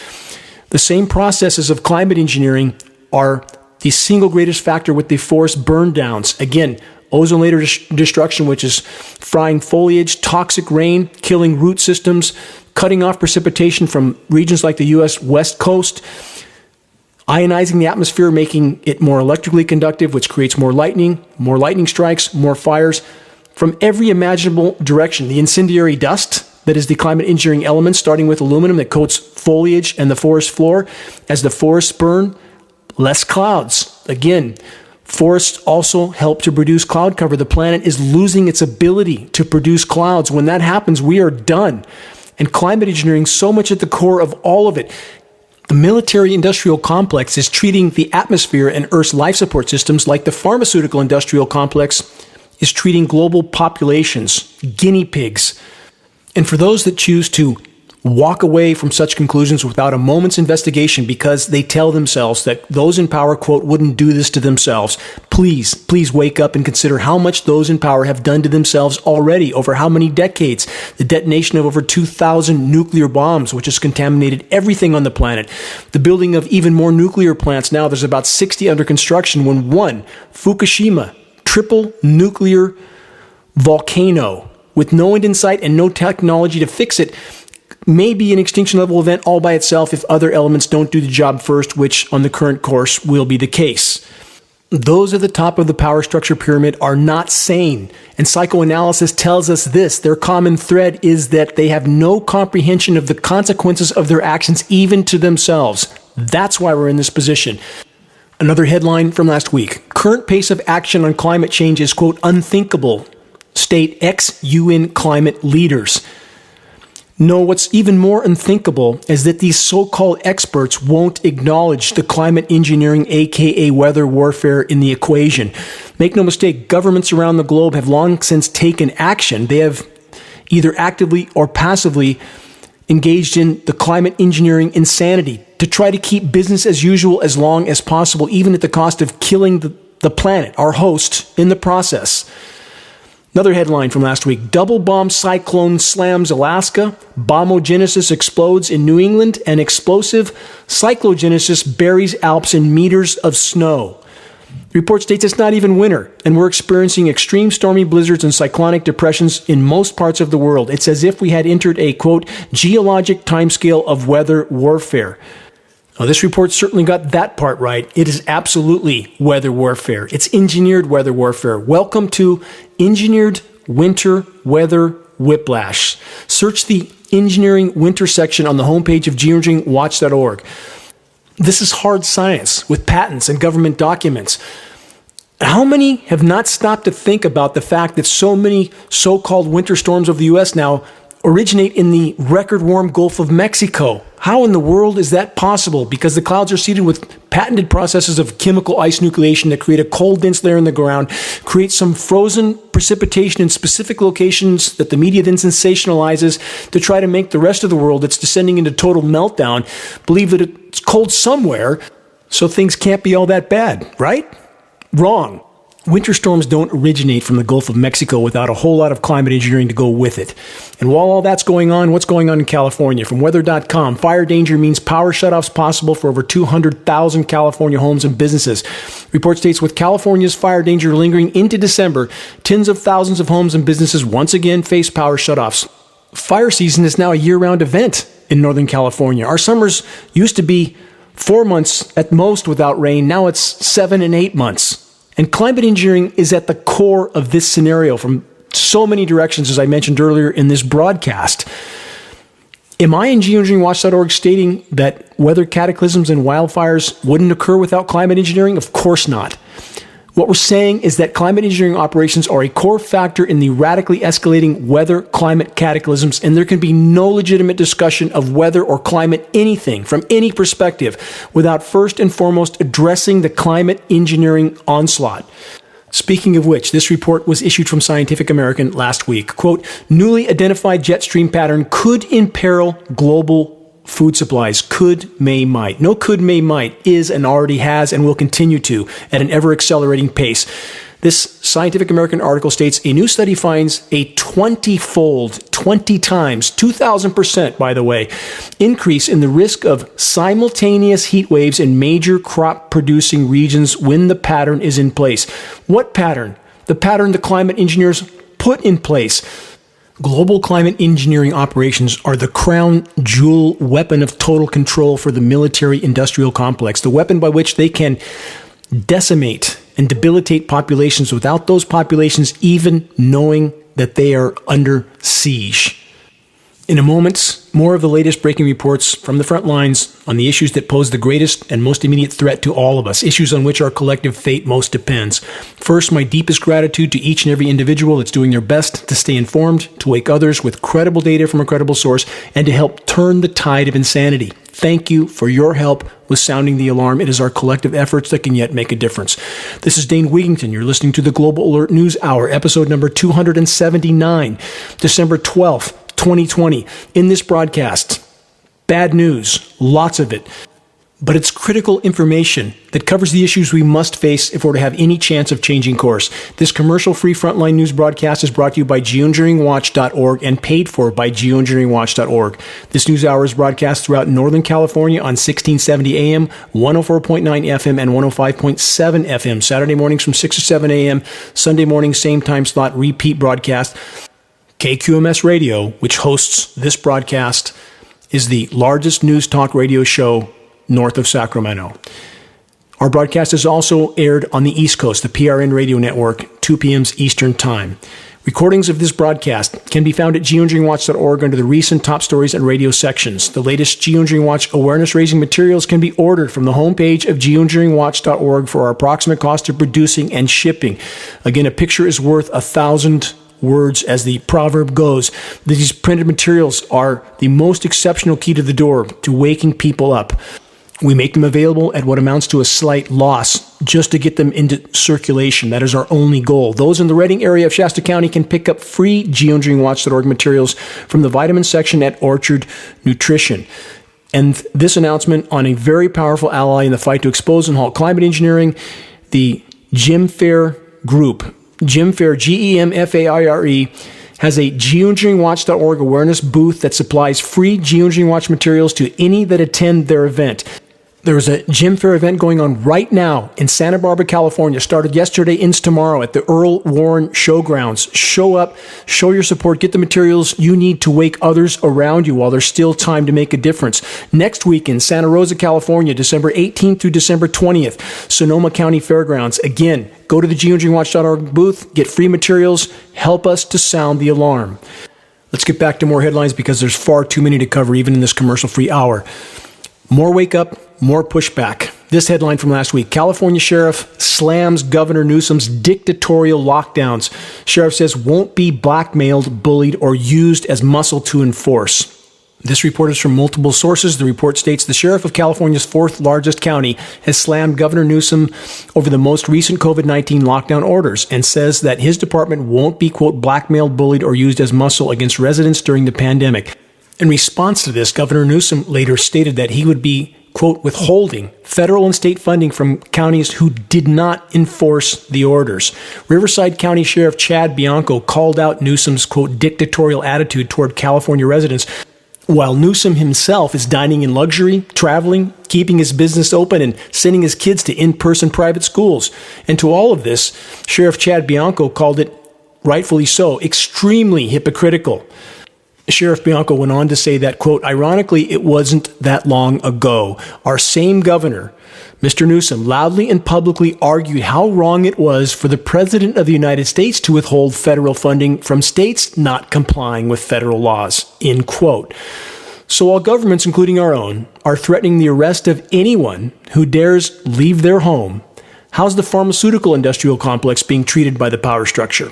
[SPEAKER 2] The same processes of climate engineering are the single greatest factor with the forest burn downs. Again, ozone layer destruction, which is frying foliage, toxic rain, killing root systems, cutting off precipitation from regions like the U.S. West Coast, ionizing the atmosphere, making it more electrically conductive, which creates more lightning strikes, more fires from every imaginable direction. The incendiary dust, that is the climate engineering elements, starting with aluminum that coats foliage and the forest floor. As the forests burn, less clouds. Again, forests also help to produce cloud cover. The planet is losing its ability to produce clouds. When that happens, we are done. And climate engineering, so much at the core of all of it. The military-industrial complex is treating the atmosphere and Earth's life support systems like the pharmaceutical-industrial complex is treating global populations, guinea pigs. And for those that choose to walk away from such conclusions without a moment's investigation because they tell themselves that those in power, quote, wouldn't do this to themselves, please wake up and consider how much those in power have done to themselves already over how many decades. The detonation of over 2,000 nuclear bombs, which has contaminated everything on the planet. The building of even more nuclear plants. Now there's about 60 under construction when one, Fukushima, triple nuclear volcano with no end in sight and no technology to fix it, may be an extinction level event all by itself if other elements don't do the job first, which on the current course will be the case. Those at the top of the power structure pyramid are not sane. And psychoanalysis tells us this. Their common thread is that they have no comprehension of the consequences of their actions, even to themselves. That's why we're in this position. Another headline from last week. Current pace of action on climate change is, quote, unthinkable, state ex-UN climate leaders. No, what's even more unthinkable is that these so-called experts won't acknowledge the climate engineering, aka weather warfare, in the equation. Make no mistake, governments around the globe have long since taken action. They have either actively or passively engaged in the climate engineering insanity to try to keep business as usual as long as possible, even at the cost of killing the planet, our host, in the process. Another headline from last week. Double bomb cyclone slams Alaska. Bombogenesis explodes in New England. And explosive cyclogenesis buries Alps in meters of snow. The report states it's not even winter, and we're experiencing extreme stormy blizzards and cyclonic depressions in most parts of the world. It's as if we had entered a, quote, geologic timescale of weather warfare. Now, this report certainly got that part right. It is absolutely weather warfare. It's engineered weather warfare. Welcome to engineered winter weather whiplash. Search the engineering winter section on the homepage of geoengineeringwatch.org. This is hard science with patents and government documents. How many have not stopped to think about the fact that so many so-called winter storms of the U.S. now originate in the record-warm Gulf of Mexico? How in the world is that possible? Because the clouds are seeded with patented processes of chemical ice nucleation that create a cold, dense layer in the ground, create some frozen precipitation in specific locations that the media then sensationalizes to try to make the rest of the world that's descending into total meltdown believe that it's cold somewhere, so things can't be all that bad, right? Wrong. Winter storms don't originate from the Gulf of Mexico without a whole lot of climate engineering to go with it. And while all that's going on, what's going on in California? From weather.com, fire danger means power shutoffs possible for over 200,000 California homes and businesses. Report states with California's fire danger lingering into December, tens of thousands of homes and businesses once again face power shutoffs. Fire season is now a year-round event in Northern California. Our summers used to be 4 months at most without rain. Now it's 7 and 8 months. And climate engineering is at the core of this scenario from so many directions, as I mentioned earlier in this broadcast. Am I in geoengineeringwatch.org stating that weather cataclysms and wildfires wouldn't occur without climate engineering? Of course not. What we're saying is that climate engineering operations are a core factor in the radically escalating weather-climate cataclysms, and there can be no legitimate discussion of weather or climate anything from any perspective without first and foremost addressing the climate engineering onslaught. Speaking of which, this report was issued from Scientific American last week. Quote, newly identified jet stream pattern could imperil global food supplies. Could, may, might. No could, may, might is and already has and will continue to at an ever-accelerating pace. This Scientific American article states a new study finds a 20-fold, 20 times, 2,000%, by the way, increase in the risk of simultaneous heat waves in major crop-producing regions when the pattern is in place. What pattern? The pattern the climate engineers put in place. Global climate engineering operations are the crown jewel weapon of total control for the military-industrial complex, the weapon by which they can decimate and debilitate populations without those populations even knowing that they are under siege. In a moment, more of the latest breaking reports from the front lines on the issues that pose the greatest and most immediate threat to all of us, issues on which our collective fate most depends. First, my deepest gratitude to each and every individual that's doing their best to stay informed, to wake others with credible data from a credible source, and to help turn the tide of insanity. Thank you for your help with sounding the alarm. It is our collective efforts that can yet make a difference. This is Dane Wigington. You're listening to the Global Alert News Hour, episode number 279, December 12th, 2020. In this broadcast, bad news, lots of it, but it's critical information that covers the issues we must face if we're to have any chance of changing course. This commercial-free frontline news broadcast is brought to you by Geoengineeringwatch.org and paid for by Geoengineeringwatch.org. This news hour is broadcast throughout Northern California on 1670 AM, 104.9 FM, and 105.7 FM, Saturday mornings from 6 to 7 AM, Sunday mornings, same time slot, repeat broadcast. KQMS Radio, which hosts this broadcast, is the largest news talk radio show north of Sacramento. Our broadcast is also aired on the East Coast, the PRN radio network, 2 p.m. Eastern Time. Recordings of this broadcast can be found at geoengineeringwatch.org under the recent top stories and radio sections. The latest Geoengineering Watch awareness-raising materials can be ordered from the homepage of geoengineeringwatch.org for our approximate cost of producing and shipping. Again, a picture is worth 1,000 words, as the proverb goes. These printed materials are the most exceptional key to the door to waking people up. We make them available at what amounts to a slight loss just to get them into circulation. That is our only goal. Those in the Redding area of Shasta County can pick up free geoengineeringwatch.org materials from the vitamin section at Orchard Nutrition. And this announcement on a very powerful ally in the fight to expose and halt climate engineering, the Jim Fair Group, Jim Fair, GEMFAIRE, has a geoengineeringwatch.org awareness booth that supplies free Geoengineering Watch materials to any that attend their event. There is a Jim Fair event going on right now in Santa Barbara, California. Started yesterday, ends tomorrow at the Earl Warren Showgrounds. Show up, show your support, get the materials you need to wake others around you while there's still time to make a difference. Next week in Santa Rosa, California, December 18th through December 20th, Sonoma County Fairgrounds. Again, go to the geoengineeringwatch.org booth, get free materials, help us to sound the alarm. Let's get back to more headlines because there's far too many to cover even in this commercial-free hour. More wake up, more pushback. This headline from last week: California Sheriff slams Governor Newsom's dictatorial lockdowns. Sheriff says won't be blackmailed, bullied, or used as muscle to enforce. This report is from multiple sources. The report states the sheriff of California's fourth largest county has slammed Governor Newsom over the most recent COVID-19 lockdown orders and says that his department won't be, quote, blackmailed, bullied, or used as muscle against residents during the pandemic. In response to this, Governor Newsom later stated that he would be, quote, withholding federal and state funding from counties who did not enforce the orders. Riverside County Sheriff Chad Bianco called out Newsom's, quote, dictatorial attitude toward California residents, while Newsom himself is dining in luxury, traveling, keeping his business open, and sending his kids to in-person private schools. And to all of this, Sheriff Chad Bianco called it, rightfully so, extremely hypocritical. Sheriff Bianco went on to say that, quote, ironically, it wasn't that long ago. Our same governor, Mr. Newsom, loudly and publicly argued how wrong it was for the President of the United States to withhold federal funding from states not complying with federal laws, end quote. So while governments, including our own, are threatening the arrest of anyone who dares leave their home, how's the pharmaceutical industrial complex being treated by the power structure?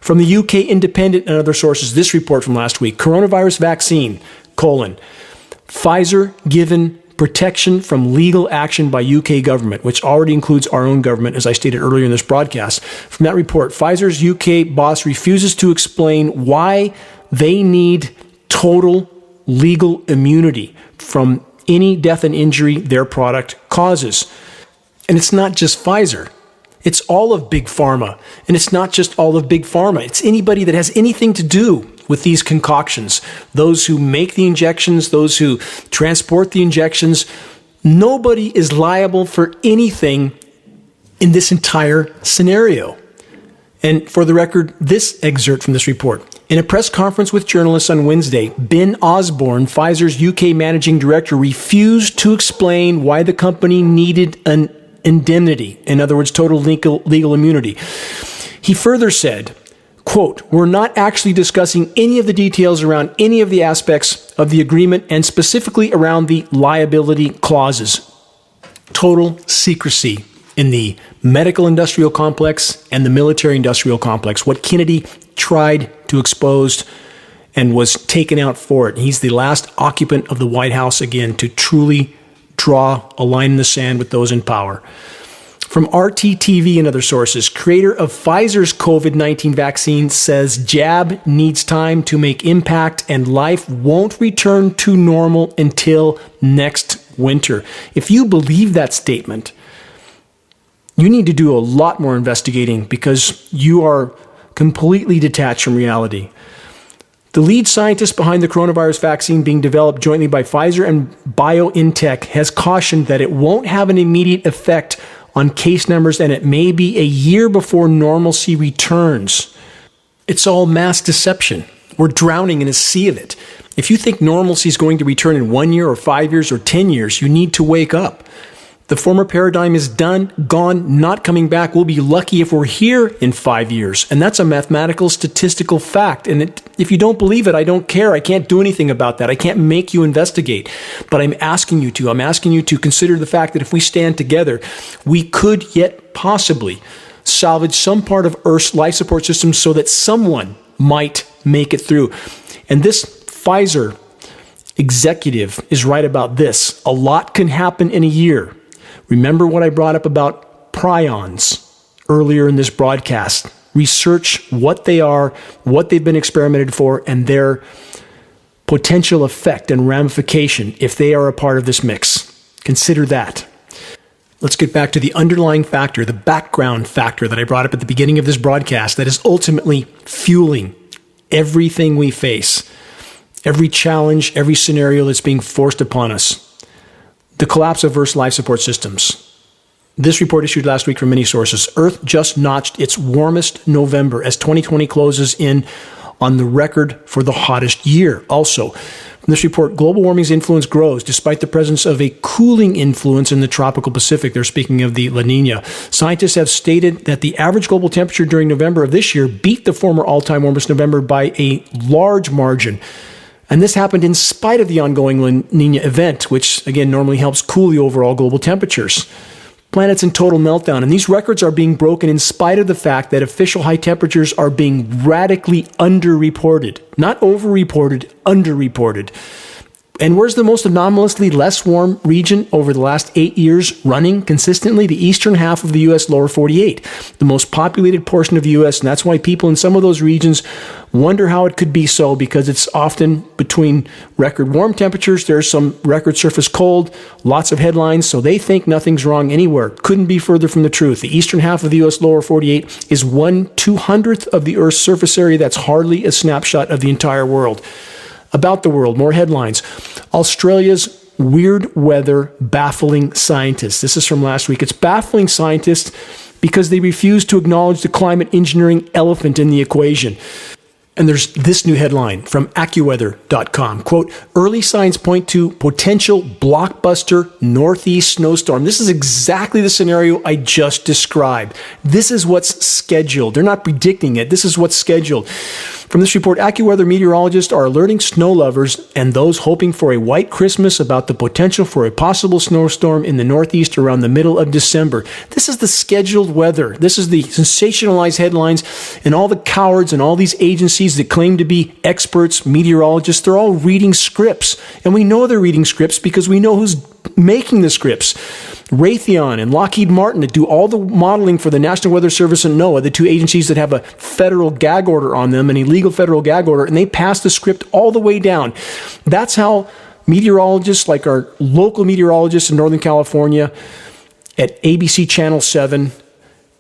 [SPEAKER 2] From the UK Independent and other sources, this report from last week: coronavirus vaccine, Pfizer given protection from legal action by UK government, which already includes our own government, as I stated earlier in this broadcast. From that report, Pfizer's UK boss refuses to explain why they need total legal immunity from any death and injury their product causes. And it's not just Pfizer. It's all of Big Pharma. And it's not just all of Big Pharma. It's anybody that has anything to do with these concoctions. Those who make the injections, those who transport the injections. Nobody is liable for anything in this entire scenario. And for the record, this excerpt from this report. In a press conference with journalists on Wednesday, Ben Osborne, Pfizer's UK managing director, refused to explain why the company needed an indemnity, in other words, total legal immunity. He further said, quote, "We're not actually discussing any of the details around any of the aspects of the agreement and specifically around the liability clauses." Total secrecy in the medical industrial complex and the military industrial complex. What Kennedy tried to expose and was taken out for it. He's the last occupant of the White House again to truly draw a line in the sand with those in power. From RTTV and other sources, creator of Pfizer's COVID-19 vaccine says jab needs time to make impact and life won't return to normal until next winter. If you believe that statement, you need to do a lot more investigating because you are completely detached from reality. The lead scientist behind the coronavirus vaccine being developed jointly by Pfizer and BioNTech has cautioned that it won't have an immediate effect on case numbers and it may be a year before normalcy returns. It's all mass deception. We're drowning in a sea of it. If you think normalcy is going to return in 1 year or 5 years or 10 years, you need to wake up. The former paradigm is done, gone, not coming back. We'll be lucky if we're here in 5 years. And that's a mathematical, statistical fact. And if you don't believe it, I don't care. I can't do anything about that. I can't make you investigate. But I'm asking you to. I'm asking you to consider the fact that if we stand together, we could yet possibly salvage some part of Earth's life support system so that someone might make it through. And this Pfizer executive is right about this. A lot can happen in a year. Remember what I brought up about prions earlier in this broadcast. Research what they are, what they've been experimented for, and their potential effect and ramification if they are a part of this mix. Consider that. Let's get back to the underlying factor, the background factor that I brought up at the beginning of this broadcast that is ultimately fueling everything we face, every challenge, every scenario that's being forced upon us. The collapse of Earth's life support systems. This report issued last week from many sources. Earth just notched its warmest November as 2020 closes in on the record for the hottest year. Also, from this report, global warming's influence grows despite the presence of a cooling influence in the tropical Pacific. They're speaking of the La Nina. Scientists have stated that the average global temperature during November of this year beat the former all-time warmest November by a large margin. And this happened in spite of the ongoing La Nina event, which, again, normally helps cool the overall global temperatures. Planet's in total meltdown, and these records are being broken in spite of the fact that official high temperatures are being radically underreported. Not overreported, underreported. And where's the most anomalously less warm region over the last 8 years running consistently? The eastern half of the U.S. lower 48, the most populated portion of the U.S. And that's why people in some of those regions wonder how it could be so, because it's often between record warm temperatures. There's some record surface cold, lots of headlines. So they think nothing's wrong anywhere. Couldn't be further from the truth. The eastern half of the U.S. lower 48 is 1/200th of the Earth's surface area. That's hardly a snapshot of the entire world. About the world, more headlines. Australia's weird weather baffling scientists. This is from last week. It's baffling scientists because they refuse to acknowledge the climate engineering elephant in the equation. And there's this new headline from AccuWeather.com. Quote, early signs point to potential blockbuster northeast snowstorm. This is exactly the scenario I just described. This is what's scheduled. They're not predicting it. This is what's scheduled. From this report, AccuWeather meteorologists are alerting snow lovers and those hoping for a white Christmas about the potential for a possible snowstorm in the Northeast around the middle of December. This is the scheduled weather. This is the sensationalized headlines, and all the cowards and all these agencies that claim to be experts, meteorologists, they're all reading scripts. And we know they're reading scripts because we know who's making the scripts. Raytheon and Lockheed Martin that do all the modeling for the National Weather Service and NOAA, the two agencies that have a federal gag order on them, an illegal federal gag order, and they pass the script all the way down. That's how meteorologists, like our local meteorologists in Northern California at ABC Channel 7,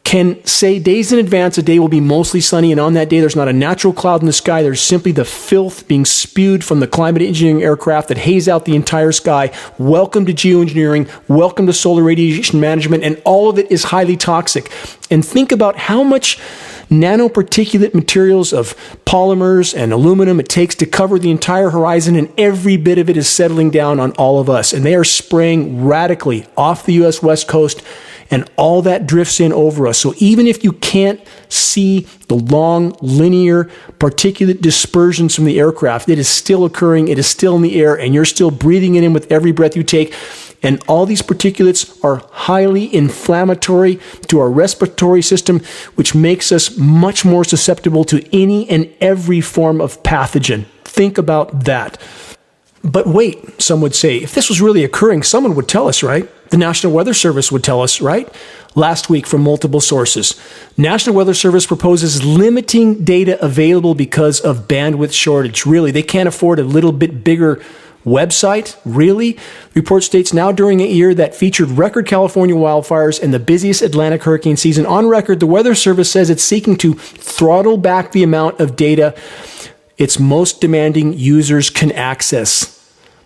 [SPEAKER 2] can say days in advance a day will be mostly sunny, and on that day there's not a natural cloud in the sky. There's simply the filth being spewed from the climate engineering aircraft that haze out the entire sky. Welcome to geoengineering. Welcome to solar radiation management, and all of it is highly toxic. And think about how much nanoparticulate materials of polymers and aluminum it takes to cover the entire horizon, and every bit of it is settling down on all of us. And they are spraying radically off the U.S. West Coast, and all that drifts in over us. So even if you can't see the long, linear particulate dispersions from the aircraft, it is still occurring, it is still in the air, and you're still breathing it in with every breath you take. And all these particulates are highly inflammatory to our respiratory system, which makes us much more susceptible to any and every form of pathogen. Think about that. But wait, some would say, if this was really occurring, someone would tell us, right? The National Weather Service would tell us, right? Last week from multiple sources, National Weather Service proposes limiting data available because of bandwidth shortage. Really, they can't afford a little bit bigger website? Really? Report states now during a year that featured record California wildfires and the busiest Atlantic hurricane season on record, the Weather Service says it's seeking to throttle back the amount of data its most demanding users can access.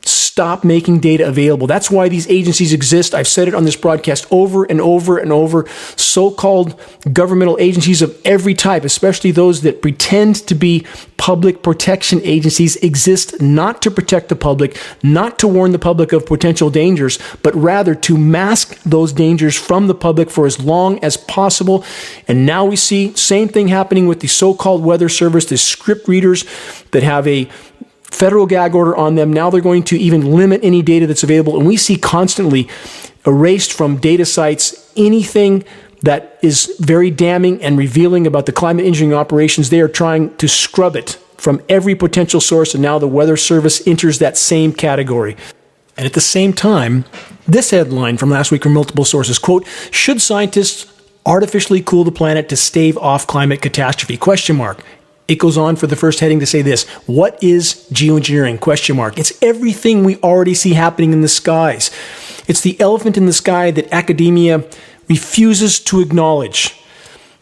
[SPEAKER 2] Stop making data available. That's why these agencies exist. I've said it on this broadcast over and over and over. So-called governmental agencies of every type, especially those that pretend to be public protection agencies, exist not to protect the public, not to warn the public of potential dangers, but rather to mask those dangers from the public for as long as possible. And now we see same thing happening with the so-called Weather Service, the script readers that have a federal gag order on them. Now they're going to even limit any data that's available. And we see constantly erased from data sites anything that is very damning and revealing about the climate engineering operations. They are trying to scrub it from every potential source. And now the Weather Service enters that same category. And at the same time, this headline from last week from multiple sources, quote, should scientists artificially cool the planet to stave off climate catastrophe? Question mark. It goes on for the first heading to say this: what is geoengineering? Question mark. It's everything we already see happening in the skies. It's the elephant in the sky that academia refuses to acknowledge.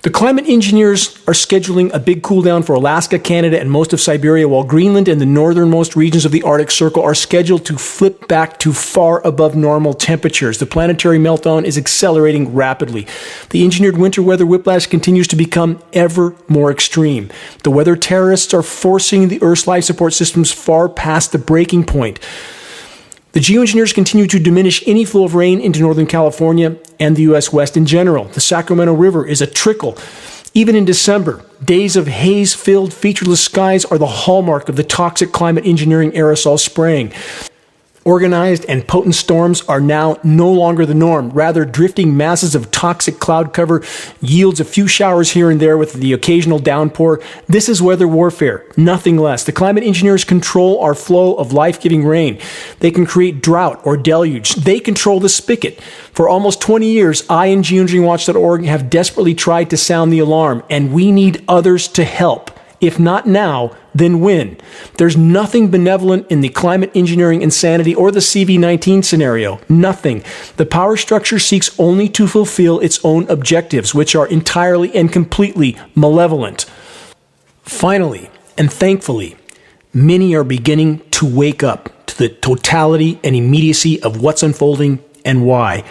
[SPEAKER 2] The climate engineers are scheduling a big cool down for Alaska, Canada, and most of Siberia, while Greenland and the northernmost regions of the Arctic Circle are scheduled to flip back to far above normal temperatures. The planetary meltdown is accelerating rapidly. The engineered winter weather whiplash continues to become ever more extreme. The weather terrorists are forcing the Earth's life support systems far past the breaking point. The geoengineers continue to diminish any flow of rain into Northern California and the U.S. West in general. The Sacramento River is a trickle. Even in December, days of haze-filled, featureless skies are the hallmark of the toxic climate engineering aerosol spraying. Organized and potent storms are now no longer the norm. Rather, drifting masses of toxic cloud cover yields a few showers here and there with the occasional downpour. This is weather warfare, nothing less. The climate engineers control our flow of life-giving rain. They can create drought or deluge. They control the spigot. For almost 20 years, I and geoengineeringwatch.org have desperately tried to sound the alarm, and we need others to help. If not now, then when? There's nothing benevolent in the climate engineering insanity or the CV-19 scenario. Nothing. The power structure seeks only to fulfill its own objectives, which are entirely and completely malevolent. Finally, and thankfully, many are beginning to wake up to the totality and immediacy of what's unfolding and why.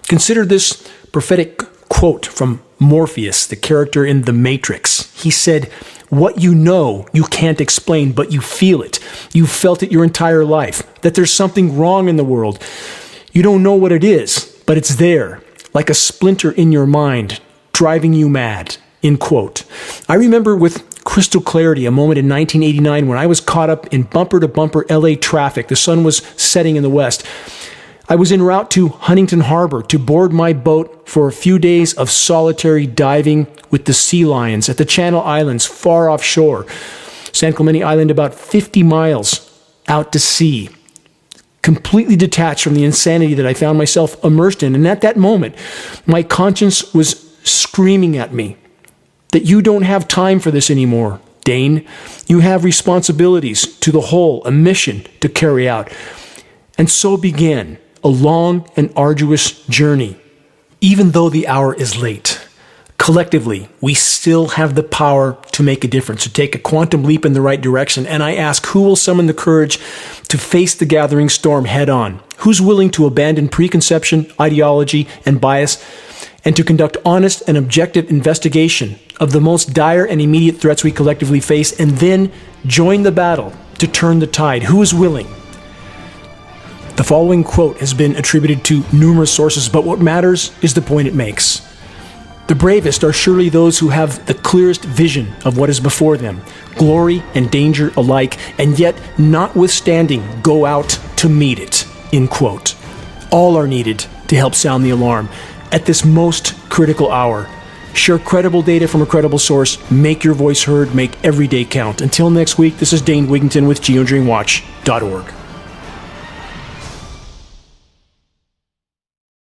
[SPEAKER 2] Consider this prophetic quote from Morpheus, the character in The Matrix. He said, "What you know, you can't explain, but you feel it. You've felt it your entire life, that there's something wrong in the world. You don't know what it is, but it's there, like a splinter in your mind, driving you mad." End quote. I remember with crystal clarity a moment in 1989 when I was caught up in bumper-to-bumper LA traffic. The sun was setting in the west. I was en route to Huntington Harbor to board my boat for a few days of solitary diving with the sea lions at the Channel Islands far offshore. San Clemente Island about 50 miles out to sea. Completely detached from the insanity that I found myself immersed in. And at that moment, my conscience was screaming at me that you don't have time for this anymore, Dane. You have responsibilities to the whole, a mission to carry out. And so began a long and arduous journey. Even though the hour is late, collectively, we still have the power to make a difference, to take a quantum leap in the right direction. And I ask, who will summon the courage to face the gathering storm head on? Who's willing to abandon preconception, ideology, and bias and to conduct honest and objective investigation of the most dire and immediate threats we collectively face, and then join the battle to turn the tide. Who is willing? The following quote has been attributed to numerous sources, but what matters is the point it makes. The bravest are surely those who have the clearest vision of what is before them, glory and danger alike, and yet, notwithstanding, go out to meet it, end quote. All are needed to help sound the alarm at this most critical hour. Share credible data from a credible source, make your voice heard, make every day count. Until next week, this is Dane Wigington with geoengineeringwatch.org.